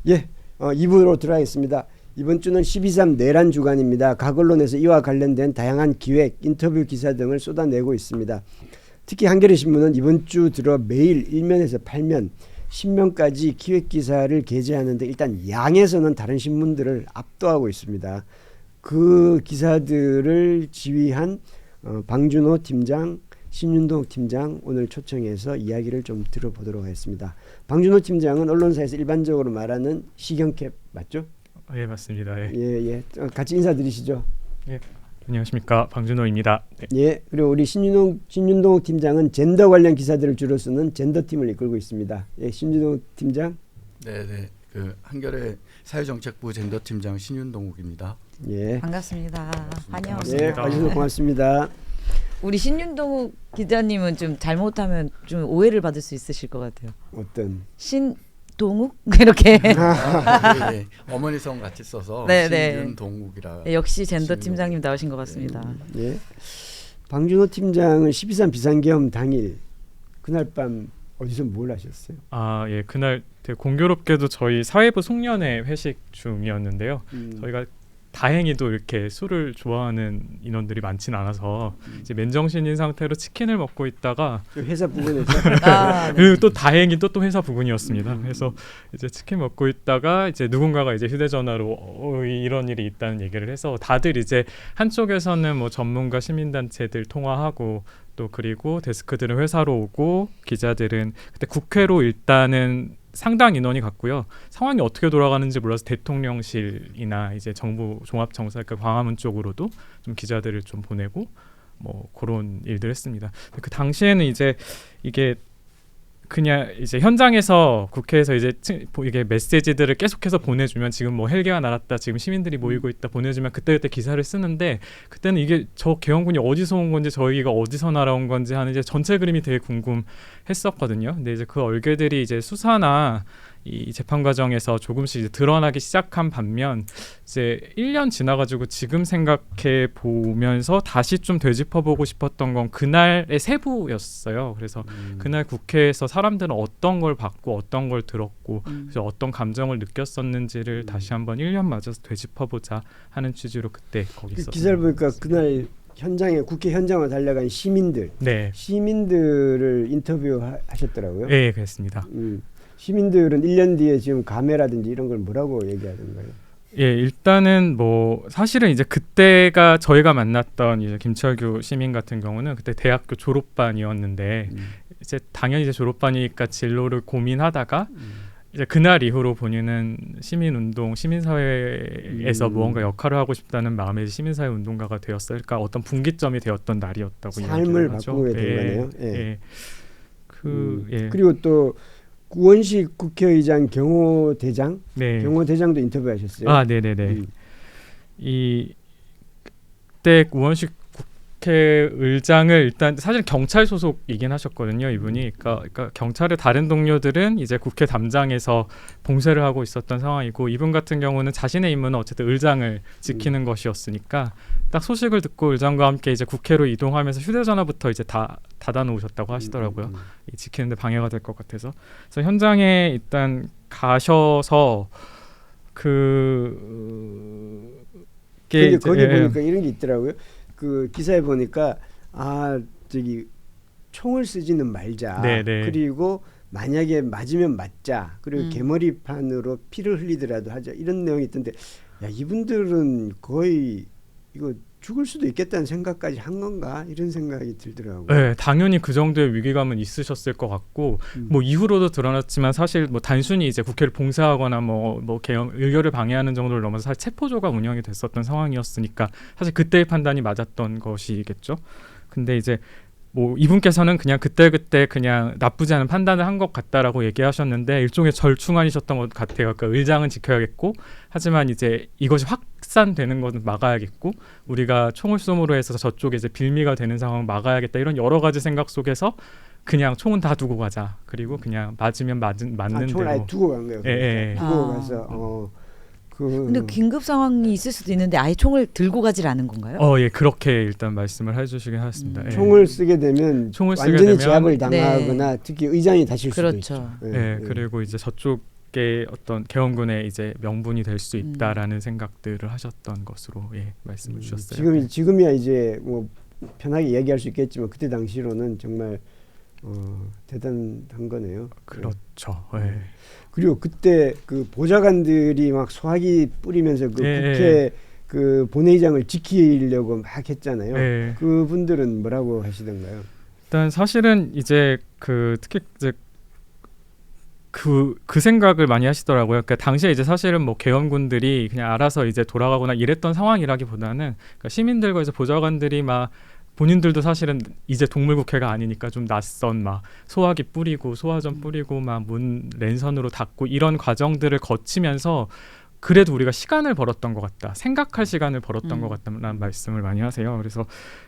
예, 2부로 들어가겠습니다. 이번 주는 12.3 내란 주간입니다. 각 언론에서 이와 관련된 다양한 기획, 인터뷰 기사 등을 쏟아내고 있습니다. 특히 한겨레신문은 이번 주 들어 매일 1면에서 8면, 10면까지 기획 기사를 게재하는데 일단 양에서는 다른 신문들을 압도하고 있습니다. 그 기사들을 지휘한 방준호 팀장, 신윤동 팀장 오늘 초청해서 이야기를 좀 들어보도록 하겠습니다. 방준호 팀장은 언론사에서 일반적으로 말하는 시경캡 맞죠? 예, 맞습니다. 예. 예. 같이 인사드리시죠. 예. 안녕하십니까, 방준호입니다. 네. 예. 그리고 우리 신윤동 팀장은 젠더 관련 기사들을 주로 쓰는 젠더팀을 이끌고 있습니다. 예, 신윤동 팀장. 네. 그 한겨레 사회정책부 젠더팀장 신윤동욱입니다. 예. 반갑습니다. 환영합니다. 예, 와주셔서 고맙습니다. 우리 신윤동 기자님은 좀 잘못하면 좀 오해를 받을 수 있으실 것 같아요. 어떤? 신동욱 이렇게. 네. 어머니 성 같이 써서 네. 신윤동욱이라. 역시 젠더 팀장님 나오신 것 같습니다. 예. 방준호 팀장은 12.3 비상계엄 당일 그날 밤 어디서 뭘 하셨어요? 예, 그날 되게 공교롭게도 저희 사회부 송년회 회식 중이었는데요. 저희가 다행히도 이렇게 술을 좋아하는 인원들이 많진 않아서 이제 맨정신인 상태로 치킨을 먹고 있다가 회사 부근에서 네. 그리고 또 다행히 또 회사 부근이었습니다. 그래서 이제 치킨 먹고 있다가 이제 누군가가 이제 휴대전화로 이런 일이 있다는 얘기를 해서 다들 이제 한쪽에서는 뭐 전문가 시민단체들 통화하고 또 그리고 데스크들은 회사로 오고 기자들은 그때 국회로 일단은 상당 인원이 갔고요. 상황이 어떻게 돌아가는지 몰라서 대통령실이나 이제 정부 종합정사 그러니까 광화문 쪽으로도 좀 기자들을 좀 보내고 뭐 그런 일들 했습니다. 그 당시에는 이제 이게 그냥 이제 현장에서 국회에서 이제 이게 메시지들을 계속해서 보내주면 지금 뭐 헬기가 날았다, 지금 시민들이 모이고 있다 보내주면 그때 기사를 쓰는데 그때는 이게 저 계엄군이 어디서 온 건지 저희가 어디서 날아온 건지 하는 이제 전체 그림이 되게 궁금했었거든요. 근데 이제 그 얼개들이 이제 수사나 이 재판 과정에서 조금씩 이제 드러나기 시작한 반면 이제 1년 지나가지고 지금 생각해 보면서 다시 좀 되짚어보고 싶었던 건 그날의 세부였어요. 그래서 그날 국회에서 사람들은 어떤 걸 받고 어떤 걸 들었고 그래서 어떤 감정을 느꼈었는지를 다시 한번 1년 맞아서 되짚어보자 하는 취지로 그때 거기 있었어요. 기사를 보니까 그날 현장에 국회 현장으로 달려간 시민들, 네. 시민들을 인터뷰하셨더라고요. 네, 그렇습니다. 시민들은 1년 뒤에 지금 감회라든지 이런 걸 뭐라고 얘기하던가요? 예, 일단은 뭐 사실은 이제 그때가 저희가 만났던 이제 김철규 시민 같은 경우는 그때 대학교 졸업반이었는데 이제 당연히 이제 졸업반이니까 진로를 고민하다가 이제 그날 이후로 본인은 시민운동, 시민사회에서 무언가 역할을 하고 싶다는 마음에 시민사회 운동가가 되었어요. 그러니까 어떤 분기점이 되었던 날이었다고 삶을 바꾸게 된 거네요. 예. 그리고 또 구원식 국회의장 경호대장, 네. 경호대장도 인터뷰하셨어요. 네네네. 이때 구원식 국회의장을 일단 사실 경찰 소속이긴 하셨거든요, 이분이. 그러니까 경찰의 다른 동료들은 이제 국회 담장에서 봉쇄를 하고 있었던 상황이고 이분 같은 경우는 자신의 임무는 어쨌든 의장을 지키는 것이었으니까 딱 소식을 듣고 의장과 함께 이제 국회로 이동하면서 휴대전화부터 이제 다 닫아놓으셨다고 하시더라고요. 지키는데 방해가 될 것 같아서. 그래서 현장에 일단 가셔서 근데 거기 보니까 이런 게 있더라고요. 그 기사에 보니까 총을 쓰지는 말자. 네네. 그리고 만약에 맞으면 맞자. 그리고 개머리판으로 피를 흘리더라도 하자. 이런 내용이 있던데, 야 이분들은 거의 이거 죽을 수도 있겠다는 생각까지 한 건가 이런 생각이 들더라고요. 네, 당연히 그 정도의 위기감은 있으셨을 것 같고 뭐 이후로도 드러났지만 사실 뭐 단순히 이제 국회를 봉쇄하거나 뭐 개헌 의결을 방해하는 정도를 넘어서 사실 체포조가 운영이 됐었던 상황이었으니까 사실 그때의 판단이 맞았던 것이겠죠. 근데 이제 뭐 이분께서는 그냥 그때 그냥 나쁘지 않은 판단을 한 것 같다라고 얘기하셨는데 일종의 절충안이셨던 것 같아요. 그러니까 의장은 지켜야겠고 하지만 이제 이것이 확산되는 것은 막아야겠고 우리가 총을 쏘므로 해서 저쪽에 이제 빌미가 되는 상황을 막아야겠다 이런 여러 가지 생각 속에서 그냥 총은 다 두고 가자. 그리고 그냥 맞으면 맞는 총을 대로. 아예 두고 간 거예요. 예. 두고 가서 근데 긴급 상황이 있을 수도 있는데 아예 총을 들고 가질 않은 건가요? 예, 그렇게 일단 말씀을 해주시긴 하셨습니다. 예. 총을 쓰게 되면 완전히 제압을 당하거나 특히 의장이 다칠 수도 있죠. 그리고 이제 저쪽 게 어떤 개헌군의 이제 명분이 될 수 있다라는 생각들을 하셨던 것으로 말씀을 주셨어요. 지금이야 이제 뭐 편하게 얘기할 수 있겠지만 그때 당시로는 정말 대단한 거네요. 그렇죠. 그리고 그때 그 보좌관들이 막 소화기 뿌리면서 그 국회 그 본회의장을 지키려고 막 했잖아요. 그분들은 뭐라고 하시던가요? 일단 사실은 이제 특히 이제 그 생각을 많이 하시더라고요. 그러니까 당시에 이제 사실은 뭐 개헌군들이 그냥 알아서 이제 돌아가거나 이랬던 상황이라기보다는 그러니까 시민들과 이제 보좌관들이 막 본인들도 사실은 이제 동물국회가 아니니까 좀 낯선 막 소화기 뿌리고 소화전 뿌리고 막 문 랜선으로 닫고 이런 과정들을 거치면서 그래도 우리가 시간을 벌었던 것 같다. 생각할 시간을 벌었던 것 같다는 말씀을 많이 하세요.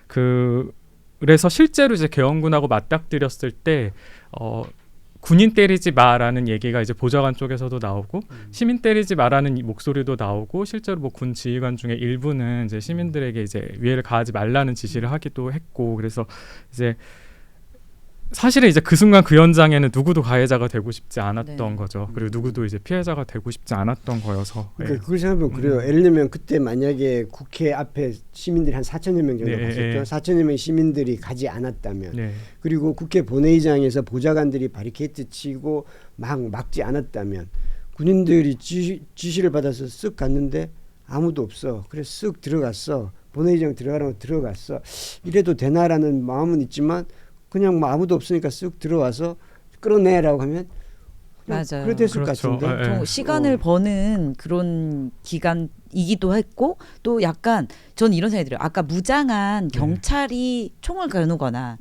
그래서 실제로 이제 개헌군하고 맞닥뜨렸을 때 군인 때리지 마라는 얘기가 이제 보좌관 쪽에서도 나오고 시민 때리지 마라는 목소리도 나오고 실제로 뭐 군 지휘관 중에 일부는 이제 시민들에게 이제 위해를 가하지 말라는 지시를 하기도 했고 그래서 이제 사실은 이제 그 순간 그 현장에는 누구도 가해자가 되고 싶지 않았던 거죠. 그리고 누구도 이제 피해자가 되고 싶지 않았던 거여서. 그러니까 그걸 생각해보면 그래요. 예를 들면 그때 만약에 국회 앞에 시민들이 한 4천여 명 정도 갔었죠. 4천여 명 시민들이 가지 않았다면 그리고 국회 본회의장에서 보좌관들이 바리케이트 치고 막 막지 않았다면 군인들이 지시를 받아서 쓱 갔는데 아무도 없어. 그래서 쓱 들어갔어. 본회의장 들어가라고 들어갔어. 이래도 되나라는 마음은 있지만 그냥 뭐 아무도 없으니까 쓱 들어와서 끌어내라고 하면 맞아요. 그래 됐을 것 그렇죠. 같은데 시간을 버는 그런 기간이기도 했고 또 약간 전 이런 생각이 들어요. 아까 무장한 경찰이 총을 겨누거나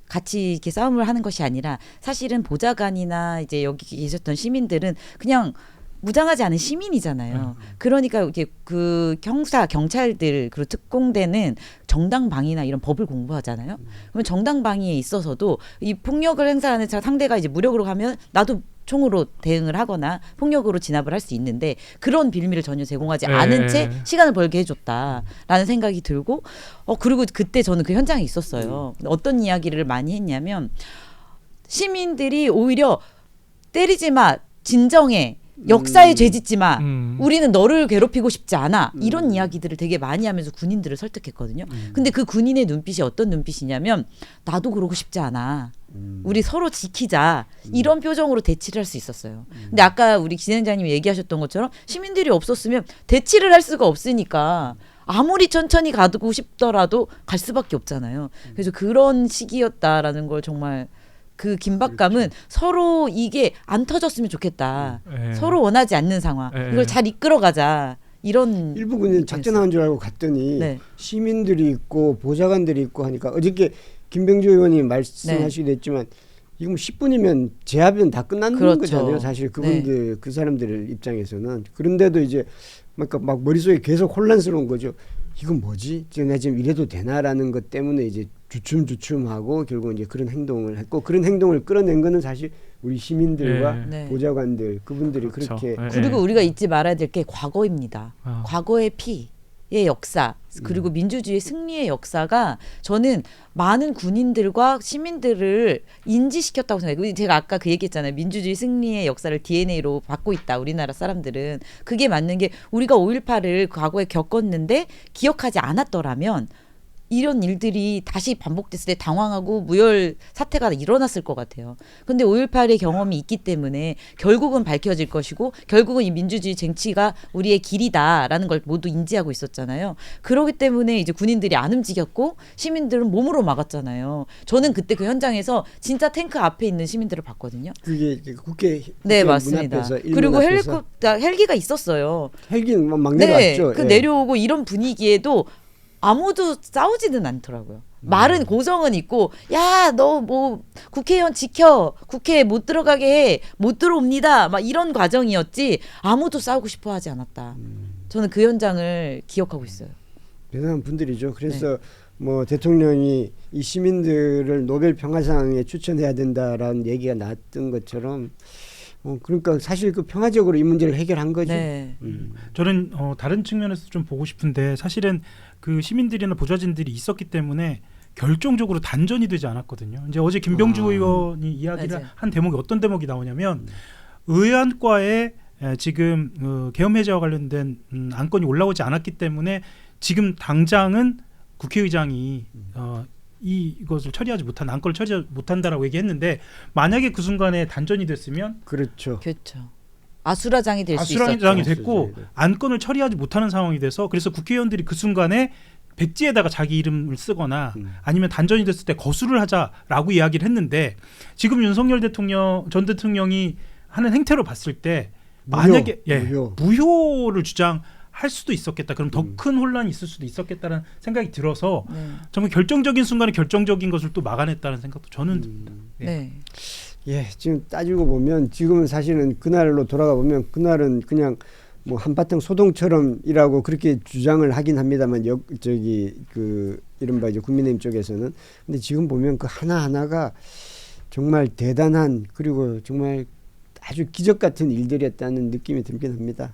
같이 이렇게 싸움을 하는 것이 아니라 사실은 보좌관이나 이제 여기 계셨던 시민들은 그냥 무장하지 않은 시민이잖아요. 그러니까 이제 그 경찰들 그리고 특공대는 정당방위나 이런 법을 공부하잖아요. 그러면 정당방위에 있어서도 이 폭력을 행사하는 상대가 이제 무력으로 가면 나도 총으로 대응을 하거나 폭력으로 진압을 할 수 있는데 그런 빌미를 전혀 제공하지 않은 채 시간을 벌게 해줬다라는 생각이 들고 그리고 그때 저는 그 현장에 있었어요. 어떤 이야기를 많이 했냐면 시민들이 오히려 때리지 마, 진정해, 역사에 죄짓지 마. 우리는 너를 괴롭히고 싶지 않아. 이런 이야기들을 되게 많이 하면서 군인들을 설득했거든요. 근데 그 군인의 눈빛이 어떤 눈빛이냐면 나도 그러고 싶지 않아. 우리 서로 지키자. 이런 표정으로 대치를 할 수 있었어요. 근데 아까 우리 진행자님이 얘기하셨던 것처럼 시민들이 없었으면 대치를 할 수가 없으니까 아무리 천천히 가고 싶더라도 갈 수밖에 없잖아요. 그래서 그런 시기였다라는 걸 정말 그 긴박감은 서로 이게 안 터졌으면 좋겠다. 서로 원하지 않는 상황. 이걸 잘 이끌어가자. 이런 일부 군인 작전하는 줄 알고 갔더니 시민들이 있고 보좌관들이 있고 하니까 어저께 김병주 의원이 말씀하시기도 했지만 이거 10분이면 제압은 다 끝나는 거잖아요. 사실 그분들 그 사람들 입장에서는. 그런데도 이제 막 머릿속에 계속 혼란스러운 거죠. 이건 뭐지? 내가 지금 이래도 되나라는 것 때문에 이제 주춤주춤하고 결국 이제 그런 행동을 했고 그런 행동을 끌어낸 거는 사실 우리 시민들과 보좌관들 그분들이 그렇게 그리고 우리가 잊지 말아야 될 게 과거입니다. 과거의 피의 역사 그리고 민주주의 승리의 역사가 저는 많은 군인들과 시민들을 인지시켰다고 생각해요. 제가 아까 그 얘기했잖아요. 민주주의 승리의 역사를 DNA로 받고 있다. 우리나라 사람들은. 그게 맞는 게 우리가 5.18을 과거에 겪었는데 기억하지 않았더라면 이런 일들이 다시 반복됐을 때 당황하고 무혈 사태가 일어났을 것 같아요. 근데 5.18의 경험이 있기 때문에 결국은 밝혀질 것이고 결국은 이 민주주의 쟁취가 우리의 길이다라는 걸 모두 인지하고 있었잖아요. 그렇기 때문에 이제 군인들이 안 움직였고 시민들은 몸으로 막았잖아요. 저는 그때 그 현장에서 진짜 탱크 앞에 있는 시민들을 봤거든요. 그게 국회 네, 맞습니다. 그리고 헬기가 있었어요. 헬기는 막 내려왔죠. 그 내려오고 이런 분위기에도 아무도 싸우지는 않더라고요. 말은 고성은 있고 야, 너 뭐 국회의원 지켜. 국회에 못 들어가게 해. 못 들어옵니다. 막 이런 과정이었지 아무도 싸우고 싶어 하지 않았다. 저는 그 현장을 기억하고 있어요. 대단한 분들이죠. 그래서 뭐 대통령이 이 시민들을 노벨 평화상에 추천해야 된다라는 얘기가 나왔던 것처럼 그러니까 사실 그 평화적으로 이 문제를 해결한 거죠. 저는 다른 측면에서 좀 보고 싶은데 사실은 그 시민들이나 보좌진들이 있었기 때문에 결정적으로 단전이 되지 않았거든요. 이제 어제 김병주 의원이 이야기를 한 대목이 어떤 대목이 나오냐면 의안과에 지금 계엄 해제와 관련된 안건이 올라오지 않았기 때문에 지금 당장은 국회의장이 이것을 처리하지 못한 안건을 처리하지 못한다라고 얘기했는데 만약에 그 순간에 단전이 됐으면 그렇죠. 그렇죠. 아수라장이 될 수 아수라장이 있었죠. 됐고 아수라장이 안건을 처리하지 못하는 상황이 돼서 그래서 국회의원들이 그 순간에 백지에다가 자기 이름을 쓰거나 아니면 단전이 됐을 때 거수를 하자라고 이야기를 했는데 지금 윤석열 전 대통령이 하는 행태로 봤을 때 만약에 무효를 주장할 수도 있었겠다. 그럼 더 큰 혼란이 있을 수도 있었겠다는 생각이 들어서 네. 정말 결정적인 순간에 결정적인 것을 또 막아냈다는 생각도 저는 듭니다. 네. 예, 지금 따지고 보면 지금은 사실은 그날로 돌아가 보면 그날은 그냥 뭐 한바탕 소동처럼이라고 그렇게 주장을 하긴 합니다만 이른바 이제 국민의힘 쪽에서는 근데 지금 보면 그 하나하나가 정말 대단한 그리고 정말 아주 기적 같은 일들이었다는 느낌이 들긴 합니다.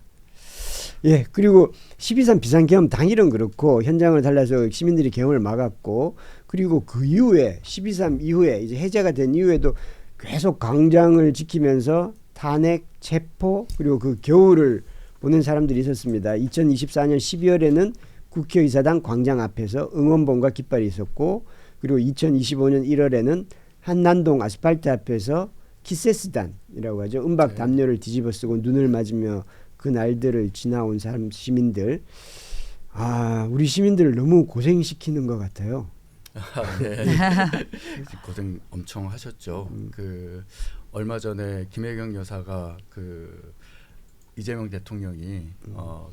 예, 그리고 12.3 비상계엄 당일은 그렇고 현장을 달라서 시민들이 계엄을 막았고 그리고 그 이후에 12.3 이후에 이제 해제가 된 이후에도 계속 광장을 지키면서 탄핵, 체포 그리고 그 겨울을 보낸 사람들이 있었습니다. 2024년 12월에는 국회의사당 광장 앞에서 응원봉과 깃발이 있었고 그리고 2025년 1월에는 한남동 아스팔트 앞에서 키세스단이라고 하죠. 은박 담요를 뒤집어 쓰고 눈을 맞으며 그 날들을 지나온 사람 시민들. 우리 시민들을 너무 고생시키는 것 같아요. 네. 고생 엄청 하셨죠. 그 얼마 전에 김혜경 여사가 그 이재명 대통령이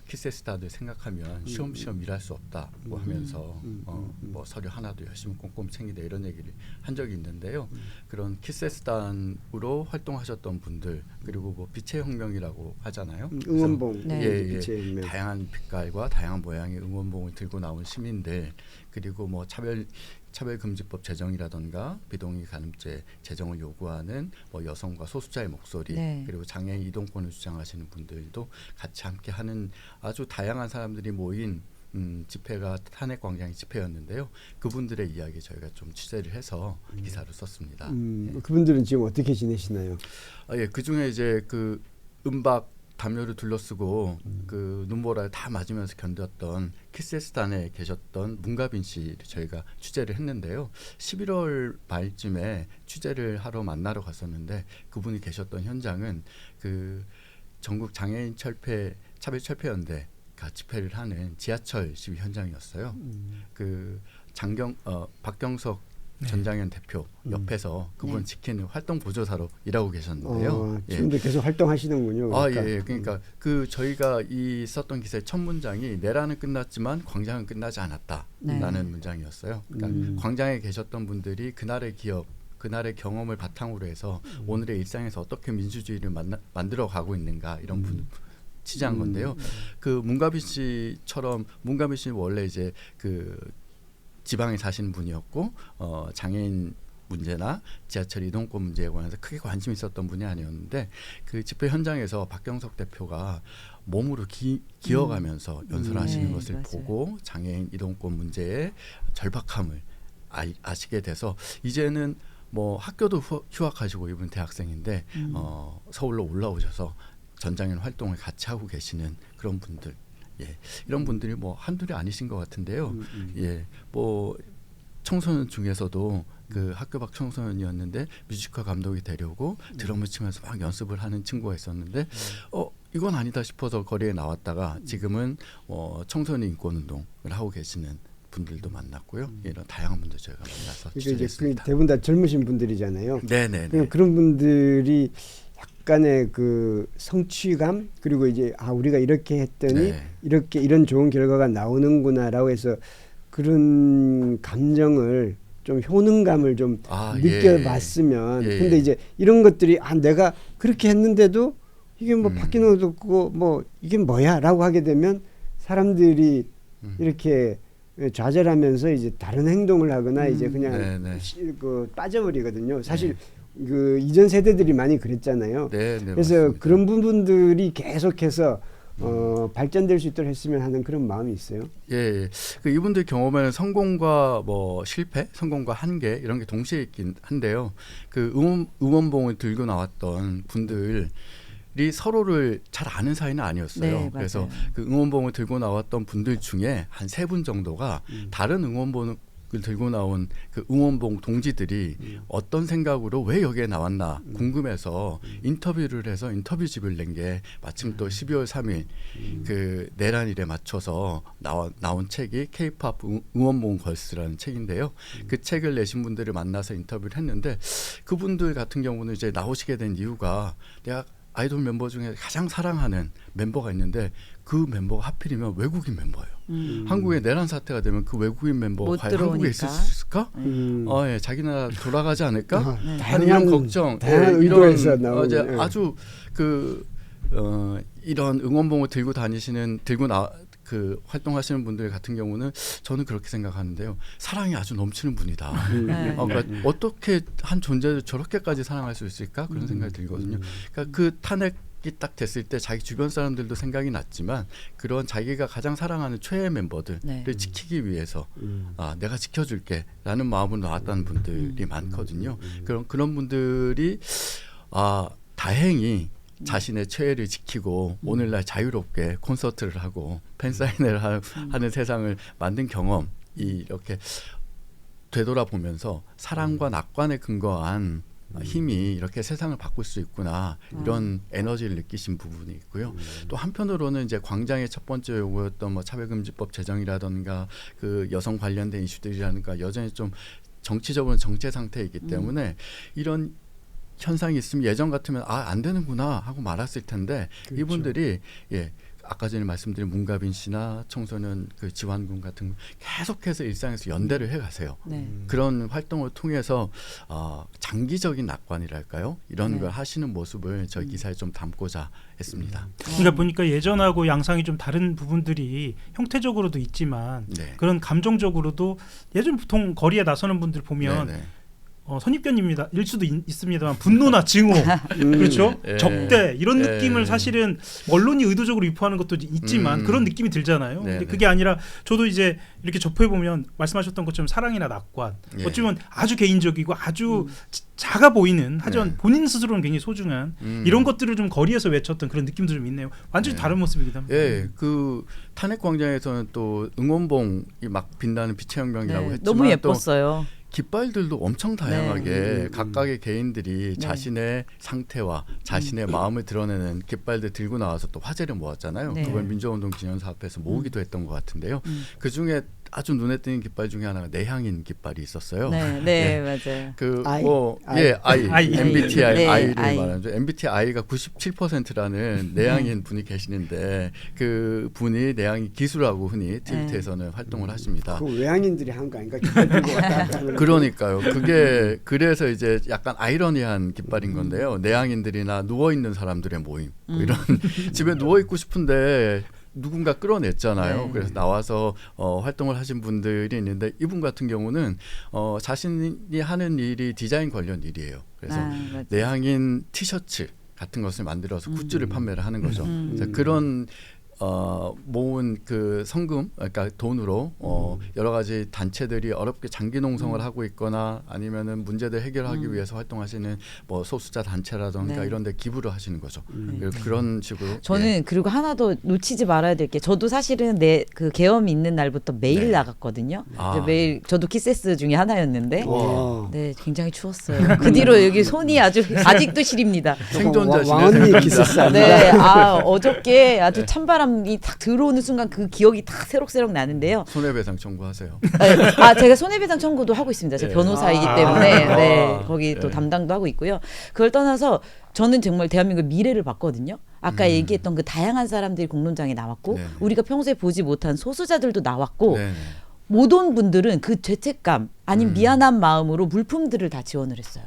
키세스단을 생각하면 쉬엄쉬엄 일할 수 없다고 하면서 뭐 서류 하나도 열심히 꼼꼼히 챙기다 이런 얘기를 한 적이 있는데요. 그런 키세스단으로 활동하셨던 분들 그리고 뭐 빛의 혁명이라고 하잖아요. 응원봉, 네. 빛의 혁명. 다양한 빛깔과 다양한 모양의 응원봉을 들고 나온 시민들 그리고 뭐 차별금지법 제정이라던가 비동의 가늠죄 제정을 요구하는 뭐 여성과 소수자의 목소리 그리고 장애인 이동권을 주장하시는 분들도 같이 함께하는 아주 다양한 사람들이 모인 집회가 탄핵광장의 집회였는데요. 그분들의 이야기 저희가 좀 취재를 해서 기사를 썼습니다. 그분들은 지금 어떻게 지내시나요? 그 중에 이제 그 은박 담요를 둘러쓰고 그 눈보라를 다 맞으면서 견뎠던 키세스단에 계셨던 문가빈 씨를 저희가 취재를 했는데요. 11월 말쯤에 취재를 하러 만나러 갔었는데 그분이 계셨던 현장은 그 전국 장애인 차별철폐연대가 집회를 하는 지하철 시위 현장이었어요. 그 박경석 전장현 대표 옆에서 그분 지키는 활동 보조사로 일하고 계셨는데요. 지금도 계속 활동하시는군요. 그러니까. 그러니까 그 저희가 이 썼던 기사의 첫 문장이 내란은 끝났지만 광장은 끝나지 않았다라는 문장이었어요. 그러니까 광장에 계셨던 분들이 그날의 기억, 그날의 경험을 바탕으로 해서 오늘의 일상에서 어떻게 민주주의를 만들어 가고 있는가 이런 취재한 건데요. 그 문가빈 씨처럼 문가빈 씨는 원래 이제 그 지방에 사시는 분이었고 장애인 문제나 지하철 이동권 문제에 관해서 크게 관심이 있었던 분이 아니었는데 그 집회 현장에서 박경석 대표가 몸으로 기어가면서 연설하시는 것을 맞아요. 보고 장애인 이동권 문제의 절박함을 아시게 돼서 이제는 뭐 학교도 휴학하시고 이분 대학생인데 서울로 올라오셔서 전장현 활동을 같이 하고 계시는 그런 분들. 이런 분들이 뭐 한둘이 아니신 것 같은데요. 뭐 청소년 중에서도 그 학교 밖 청소년이었는데 뮤지컬 감독이 되려고 드럼을 치면서 막 연습을 하는 친구가 있었는데 이건 아니다 싶어서 거리에 나왔다가 지금은 청소년 인권 운동을 하고 계시는 분들도 만났고요. 이런 다양한 분들 저희가 만나서 이제 대부분 다 젊으신 분들이잖아요. 네네. 그런 분들이 약간의 그 성취감 그리고 이제 우리가 이렇게 했더니 이런 좋은 결과가 나오는구나라고 해서 그런 감정을 좀 효능감을 좀 느껴봤으면 근데 이제 이런 것들이 내가 그렇게 했는데도 이게 뭐 바뀌는 것도 없고 뭐 이게 뭐야라고 하게 되면 사람들이 이렇게 좌절하면서 이제 다른 행동을 하거나 이제 그냥 빠져버리거든요. 사실 그 이전 세대들이 많이 그랬잖아요. 그래서 맞습니다. 그런 부분들이 계속해서 발전될 수 있도록 했으면 하는 그런 마음이 있어요. 그 이분들 경험에는 성공과 뭐 실패, 성공과 한계 이런 게 동시에 있긴 한데요. 그 응원봉을 들고 나왔던 분들 서로를 잘 아는 사이는 아니었어요. 네, 그래서 맞아요. 그 응원봉을 들고 나왔던 분들 중에 한 3분 정도가 다른 응원봉을 들고 나온 그 응원봉 동지들이 어떤 생각으로 왜 여기에 나왔나 궁금해서 인터뷰를 해서 인터뷰집을 낸 게 마침 또 12월 3일 그 내란일에 맞춰서 나온 책이 K-팝 응원봉 걸스라는 책인데요. 그 책을 내신 분들을 만나서 인터뷰를 했는데 그분들 같은 경우는 이제 나오시게 된 이유가 내가 아이돌 멤버 중에 가장 사랑하는 멤버가 있는데 그 멤버가 하필이면 외국인 멤버예요. 한국에 내란 사태가 되면 그 외국인 멤버가 못 과연 한국에 있을 들어오니까. 수 있을까? 예, 자기 나라 돌아가지 않을까? 네. 하는 이런 걱정, 다양한 이런 의도에서 나오는, 이제 예. 아주 이런 응원봉을 들고 활동하시는 분들 같은 경우는 저는 그렇게 생각하는데요. 사랑이 아주 넘치는 분이다. 네. 그러니까 어떻게 한 존재를 저렇게까지 사랑할 수 있을까? 그런 생각이 들거든요. 그러니까 그 탄핵이 딱 됐을 때 자기 주변 사람들도 생각이 났지만 그런 자기가 가장 사랑하는 최애 멤버들을 네. 지키기 위해서 내가 지켜줄게 라는 마음으로 나왔다는 분들이 많거든요. 그런 분들이 다행히 자신의 최애를 지키고 오늘날 자유롭게 콘서트를 하고 팬사인회를 하는 세상을 만든 경험이 이렇게 되돌아보면서 사랑과 낙관에 근거한 힘이 이렇게 세상을 바꿀 수 있구나 이런 에너지를 느끼신 부분이 있고요. 또 한편으로는 이제 광장의 첫 번째 요구였던 뭐 차별금지법 제정이라든가 그 여성 관련된 이슈들이라든가 여전히 좀 정치적으로는 정체 상태이기 때문에 이런 현상이 있으면 예전 같으면 안 되는구나 하고 말았을 텐데 그렇죠. 이분들이 아까 전에 말씀드린 문가빈 씨나 청소년 그 지환군 같은 계속해서 일상에서 연대를 해가세요. 네. 그런 활동을 통해서 장기적인 낙관이랄까요? 이런 네. 걸 하시는 모습을 저희 기사에 좀 담고자 했습니다. 그러니까 보니까 예전하고 양상이 좀 다른 부분들이 형태적으로도 있지만 네. 그런 감정적으로도 예전 보통 거리에 나서는 분들 보면 네네. 선입견입니다. 일 수도 있습니다만 분노나 증오, 그렇죠? 예. 적대 이런 예. 느낌을 사실은 언론이 의도적으로 유포하는 것도 있지만 그런 느낌이 들잖아요. 네네. 근데 그게 아니라 저도 이제 이렇게 접해 보면 말씀하셨던 것처럼 사랑이나 낙관, 예. 어쩌면 아주 개인적이고 아주 작아 보이는 하지만 네. 본인 스스로는 굉장히 소중한 이런 것들을 좀 거리에서 외쳤던 그런 느낌도 좀 있네요. 완전히 네. 다른 모습이기도 합니다. 예, 그 탄핵 광장에서는 또 응원봉이 막 빛나는 빛의 혁명이라고 네, 했지만 너무 또 예뻤어요. 깃발들도 엄청 다양하게 각각의 개인들이 자신의 상태와 자신의 마음을 드러내는 깃발들 들고 나와서 또 화제를 모았잖아요. 네. 그걸 민주화운동 기념사 앞에서 모으기도 했던 것 같은데요. 그 중에 아주 눈에 띄는 깃발 중에 하나가 내향인 깃발이 있었어요. 네, 네, 맞아요. 그 I. 뭐 I. I. MBTI 네, I를 I. 말하죠. MBTI가 97%라는 내향인 분이 계시는데 그 분이 내향인 기수라고 흔히 트위터에서는 활동을 하십니다. 그 외향인들이 한 거 아닌가? 깃발 들고 왔다 갔다 하는 그러니까요. 그게 그래서 이제 약간 아이러니한 깃발인 건데요. 내향인들이나 누워 있는 사람들의 모임 뭐 이런 집에 누워 있고 싶은데 누군가 끌어냈잖아요. 네. 그래서 나와서 활동을 하신 분들이 있는데 이분 같은 경우는 자신이 하는 일이 디자인 관련 일이에요. 그래서 맞아요. 내향인 티셔츠 같은 것을 만들어서 굿즈를 판매를 하는 거죠. 그래서 그런 모은 그 성금, 그러니까 돈으로 여러 가지 단체들이 어렵게 장기 농성을 하고 있거나 아니면은 문제들 해결하기 위해서 활동하시는 뭐 소수자 단체라든가 네. 이런데 기부를 하시는 거죠. 그런 식으로. 저는 예. 그리고 하나 더 놓치지 말아야 될 게 저도 사실은 내 그 계엄이 있는 날부터 매일 네. 나갔거든요. 아. 매일 저도 키세스 중에 하나였는데 와. 네 굉장히 추웠어요. 그 뒤로 여기 손이 아직도 시립니다. 생존자시네. 왕언니 생존자. 키스스 아니야? 네, 어저께 아주 찬바람이 딱 들어오는 순간 그 기억이 다 새록새록 나는데요. 손해배상 청구하세요. 제가 손해배상 청구도 하고 있습니다. 제가 예. 변호사이기 때문에 아. 네, 거기 또 예. 담당도 하고 있고요. 그걸 떠나서 저는 정말 대한민국 미래를 봤거든요. 아까 얘기했던 그 다양한 사람들이 공론장에 나왔고 네네. 우리가 평소에 보지 못한 소수자들도 나왔고 네네. 모든 분들은 그 죄책감 아니면 미안한 마음으로 물품들을 다 지원을 했어요.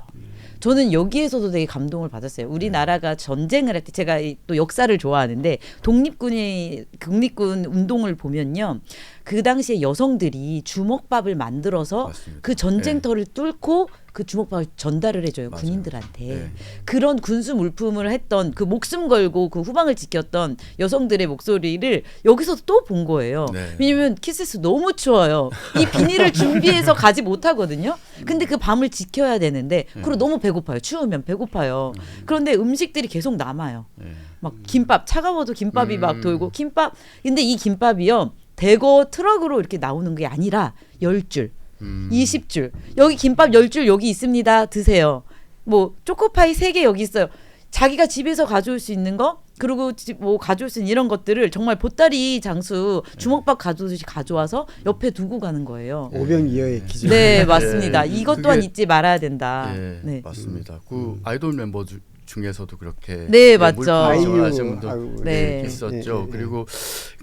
저는 여기에서도 되게 감동을 받았어요. 우리나라가 전쟁을 할 때 제가 또 역사를 좋아하는데 독립군 운동을 보면요. 그 당시에 여성들이 주먹밥을 만들어서 맞습니다. 그 전쟁터를 뚫고 그 주먹밥을 전달을 해줘요. 맞아요. 군인들한테. 네. 그런 군수 물품을 했던 그 목숨 걸고 그 후방을 지켰던 여성들의 목소리를 여기서 또 본 거예요. 네. 왜냐면 키스스 너무 추워요. 이 비닐을 준비해서 가지 못하거든요. 근데 그 밤을 지켜야 되는데 그리고 너무 배고파요. 추우면 배고파요. 그런데 음식들이 계속 남아요. 네. 막 김밥 차가워도 김밥이 막 돌고 김밥 근데 이 김밥이요 대거 트럭으로 이렇게 나오는 게 아니라 10줄 20줄 여기 김밥 10줄 여기 있습니다 드세요 뭐 초코파이 3개 여기 있어요 자기가 집에서 가져올 수 있는 거 그리고 뭐 가져올 수 있는 이런 것들을 정말 보따리 장수 주먹밥 가져오듯이 가져와서 옆에 두고 가는 거예요. 오병이어의 기적. 네 맞습니다. 네. 이것 또한 그게- 잊지 말아야 된다. 네, 네. 맞습니다. 그 아이돌 member 중에서도 그렇게 네, 맞죠. 물품을 아이유, 하신 분도 아이고, 네. 있었죠. 네, 네, 네. 그리고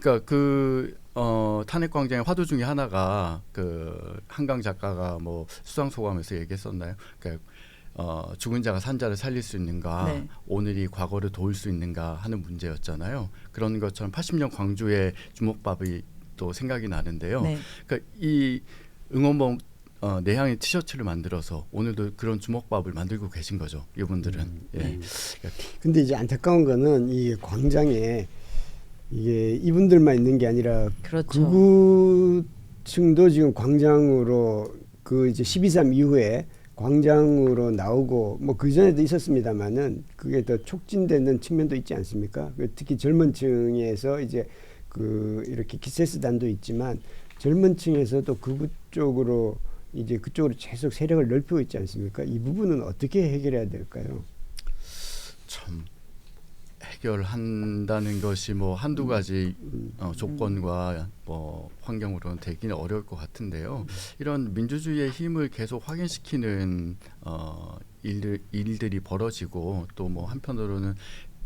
그러니까 그 탄핵 광장의 화두 중에 하나가 그 한강 작가가 뭐 수상 소감에서 얘기했었나요? 그러니까 죽은 자가 산 자를 살릴 수 있는가, 네. 오늘이 과거를 도울 수 있는가 하는 문제였잖아요. 그런 것처럼 80년 광주의 주먹밥이 또 생각이 나는데요. 네. 그러니까 이 응원봉 내향의 티셔츠를 만들어서 오늘도 그런 주먹밥을 만들고 계신 거죠. 이분들은. 예. 근데 이제 안타까운 거는 이 광장에 이게 이분들만 있는 게 아니라 그렇죠. 극우층도 지금 광장으로 그 이제 12.3 이후에 광장으로 나오고 뭐 그 전에도 있었습니다만은 그게 더 촉진되는 측면도 있지 않습니까? 특히 젊은 층에서 이제 그 이렇게 키세스단도 있지만 젊은 층에서도 극우 쪽으로 이제 그쪽으로 계속 세력을 넓히고 있지 않습니까? 이 부분은 어떻게 해결해야 될까요? 참 해결한다는 것이 뭐 한두 가지 조건과 뭐 환경으로는 되기는 어려울 것 같은데요. 이런 민주주의의 힘을 계속 확인시키는 일들이 벌어지고 또 뭐 한편으로는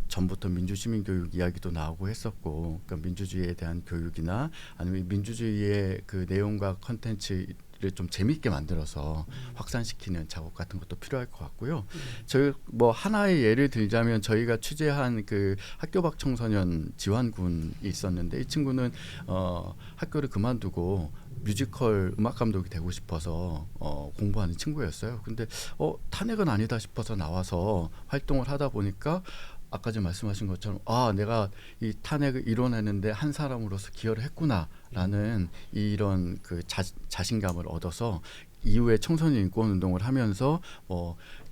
전부터 민주시민 교육 이야기도 나오고 했었고, 그러니까 민주주의에 대한 교육이나 아니면 민주주의의 그 내용과 컨텐츠를 좀 재미있게 만들어서 확산시키는 작업 같은 것도 필요할 것 같고요. 저희 뭐 하나의 예를 들자면 저희가 취재한 그 학교 밖 청소년 지환군이 있었는데 이 친구는 학교를 그만두고 뮤지컬 음악 감독이 되고 싶어서 공부하는 친구였어요. 근데 탄핵은 아니다 싶어서 나와서 활동을 하다 보니까 아까 전 말씀하신 것처럼 내가 이 탄핵을 이뤄내는데 한 사람으로서 기여를 했구나라는 이런 그 자신감을 얻어서 이후에 청소년 인권 운동을 하면서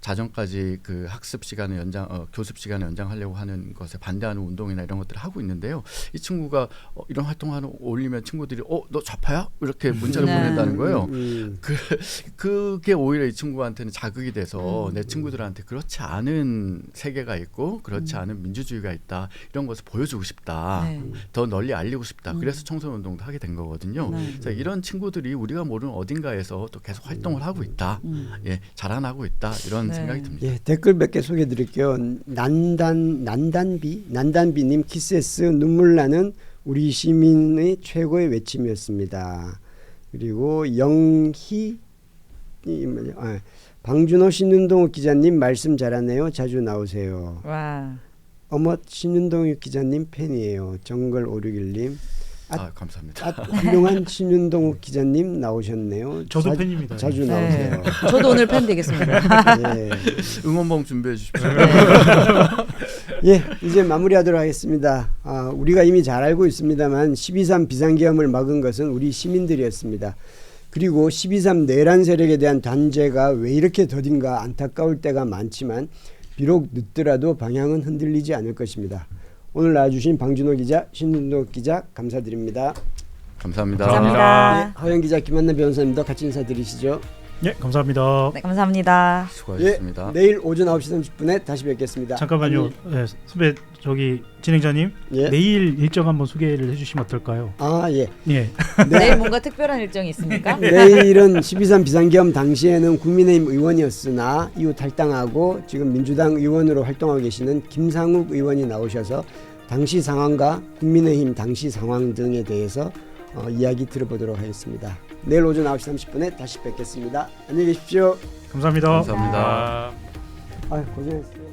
자정까지 그 학습 시간을 교습 시간을 연장하려고 하는 것에 반대하는 운동이나 이런 것들을 하고 있는데요. 이 친구가 이런 활동을 올리면 친구들이 너 좌파야? 이렇게 문자를 네. 보낸다는 거예요. 그게 오히려 이 친구한테는 자극이 돼서 내 친구들한테 그렇지 않은 세계가 있고 그렇지 않은 민주주의가 있다. 이런 것을 보여주고 싶다. 네. 더 널리 알리고 싶다. 그래서 청소년 운동도 하게 된 거거든요. 네. 그래서 이런 친구들이 우리가 모르는 어딘가에서 또 계속 활동을 하고 있다. 예, 자라나고 있다. 이런 네. 생각이 듭니다. 예, 댓글 몇 개 소개해드릴게요. 난단비님 키세스 눈물 나는 우리 시민의 최고의 외침이었습니다. 그리고 방준호 신윤동욱 기자님 말씀 잘하네요. 자주 나오세요. 와. 어머 신윤동욱 기자님 팬이에요. 정글 561님. 감사합니다. 훌륭한 신윤동욱 기자님 나오셨네요. 저도 팬입니다. 자주 네. 나오세요. 저도 오늘 팬 되겠습니다. 예. 응원봉 준비해 주십시오. 예, 이제 마무리하도록 하겠습니다. 우리가 이미 잘 알고 있습니다만 12.3 비상계엄을 막은 것은 우리 시민들이었습니다. 그리고 12.3 내란 세력에 대한 단죄가 왜 이렇게 더딘가 안타까울 때가 많지만 비록 늦더라도 방향은 흔들리지 않을 것입니다. 오늘 나와주신 방준호 기자, 신윤도 기자 감사드립니다. 감사합니다. 감사합니다. 허영 기자, 김한나 변호사님도 같이 인사드리시죠. 네, 감사합니다. 네, 감사합니다. 수고하셨습니다. 내일 오전 9시 30분에 다시 뵙겠습니다. 잠깐만요. 선배 진행자님 예. 내일 일정 한번 소개를 해주시면 어떨까요? 예. 예. 내일 뭔가 특별한 일정이 있습니까? 내일은 12.3 비상계엄 당시에는 국민의힘 의원이었으나 이후 탈당하고 지금 민주당 의원으로 활동하고 계시는 김상욱 의원이 나오셔서 당시 상황과 국민의힘 당시 상황 등에 대해서 이야기 들어보도록 하겠습니다. 내일 오전 9시 30분에 다시 뵙겠습니다. 안녕히 계십시오. 감사합니다. 감사합니다. 고생했어요.